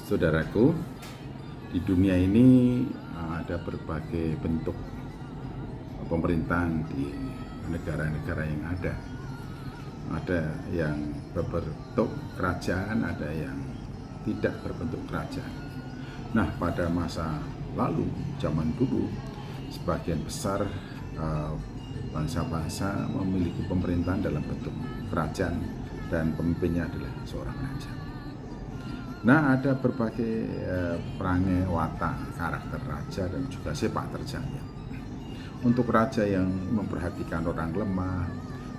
Saudaraku, di dunia ini ada berbagai bentuk pemerintahan di negara-negara yang ada. Ada yang berbentuk kerajaan, ada yang tidak berbentuk kerajaan. Nah, pada masa lalu, zaman dulu, sebagian besar bangsa-bangsa memiliki pemerintahan dalam bentuk kerajaan dan pemimpinnya adalah seorang raja. Nah, ada berbagai perangai watak karakter raja dan juga sepak terjangnya. Untuk raja yang memperhatikan orang lemah,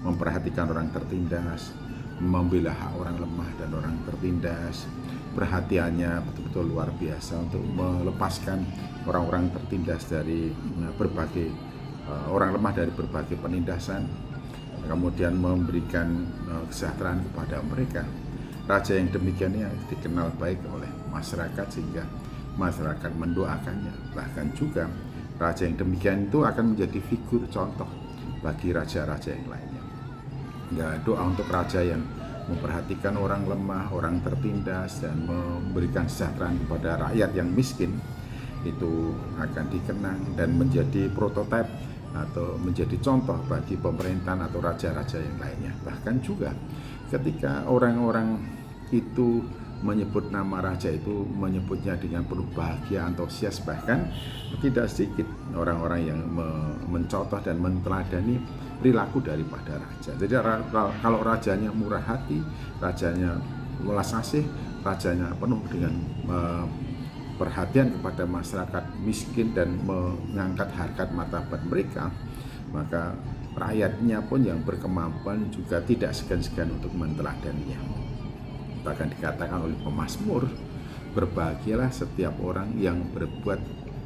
memperhatikan orang tertindas, membela hak orang lemah dan orang tertindas, perhatiannya betul-betul luar biasa untuk melepaskan orang-orang tertindas dari berbagai orang lemah dari berbagai penindasan, kemudian memberikan kesejahteraan kepada mereka. Raja yang demikian ini dikenal baik oleh masyarakat sehingga masyarakat mendoakannya. Bahkan juga raja yang demikian itu akan menjadi figur contoh bagi raja-raja yang lainnya. Ya, doa untuk raja yang memperhatikan orang lemah, orang tertindas, dan memberikan kesejahteraan kepada rakyat yang miskin itu akan dikenang dan menjadi prototipe atau menjadi contoh bagi pemerintahan atau raja-raja yang lainnya. Bahkan juga ketika orang-orang itu menyebut nama raja itu menyebutnya dengan penuh bahagia, antusias, bahkan tidak sedikit orang-orang yang mencontoh dan menteladani perilaku daripada raja. Jadi kalau rajanya murah hati, rajanya welas asih, rajanya penuh dengan perhatian kepada masyarakat miskin dan mengangkat harkat martabat mereka, maka rakyatnya pun yang berkemampuan juga tidak segan-segan untuk menteladaninya. Bahkan dikatakan oleh pemazmur, berbahagialah setiap orang yang berbuat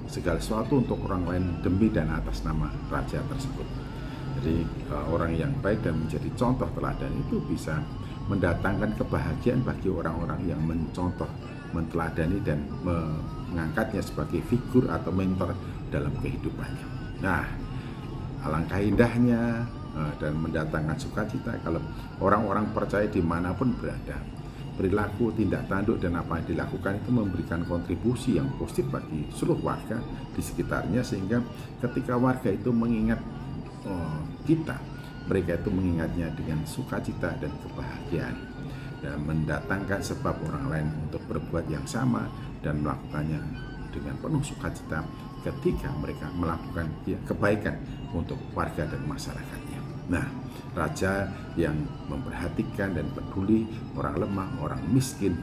segala sesuatu untuk orang lain demi dan atas nama raja tersebut. Jadi orang yang baik dan menjadi contoh teladan itu bisa mendatangkan kebahagiaan bagi orang-orang yang mencontoh, menteladani dan mengangkatnya sebagai figur atau mentor dalam kehidupannya. Nah, alangkah indahnya dan mendatangkan sukacita kalau orang-orang percaya dimanapun berada, perilaku, tindak tanduk, dan apa yang dilakukan itu memberikan kontribusi yang positif bagi seluruh warga di sekitarnya, sehingga ketika warga itu mengingat kita, mereka itu mengingatnya dengan sukacita dan kebahagiaan dan mendatangkan sebab orang lain untuk berbuat yang sama dan melakukannya dengan penuh sukacita ketika mereka melakukan kebaikan untuk warga dan masyarakatnya. Nah, raja yang memperhatikan dan peduli orang lemah, orang miskin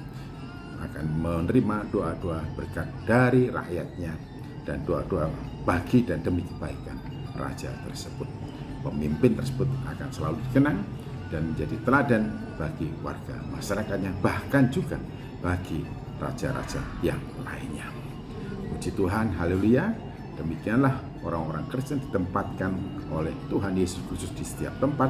akan menerima doa-doa berkat dari rakyatnya dan doa-doa bagi dan demi kebaikan raja tersebut. Pemimpin tersebut akan selalu dikenang dan menjadi teladan bagi warga masyarakatnya, bahkan juga bagi raja-raja yang lainnya. Puji Tuhan, haleluya. Demikianlah orang-orang Kristen ditempatkan oleh Tuhan Yesus Kristus di setiap tempat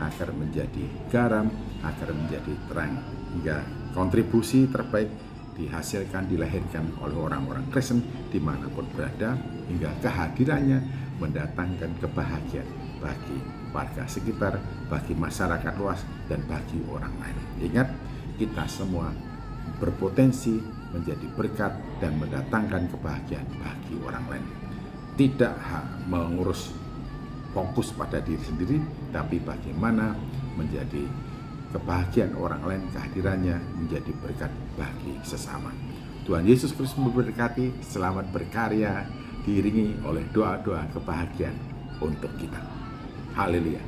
agar menjadi garam, agar menjadi terang, hingga kontribusi terbaik dihasilkan, dilahirkan oleh orang-orang Kristen dimanapun berada, hingga kehadirannya mendatangkan kebahagiaan bagi warga sekitar, bagi masyarakat luas, dan bagi orang lain. Ingat, kita semua berpotensi menjadi berkat dan mendatangkan kebahagiaan bagi orang lain. Tidak mengurus fokus pada diri sendiri, tapi bagaimana menjadi kebahagiaan orang lain, kehadirannya menjadi berkat bagi sesama. Tuhan Yesus Kristus memberkati. Selamat berkarya, diiringi oleh doa-doa kebahagiaan untuk kita. Haleluya.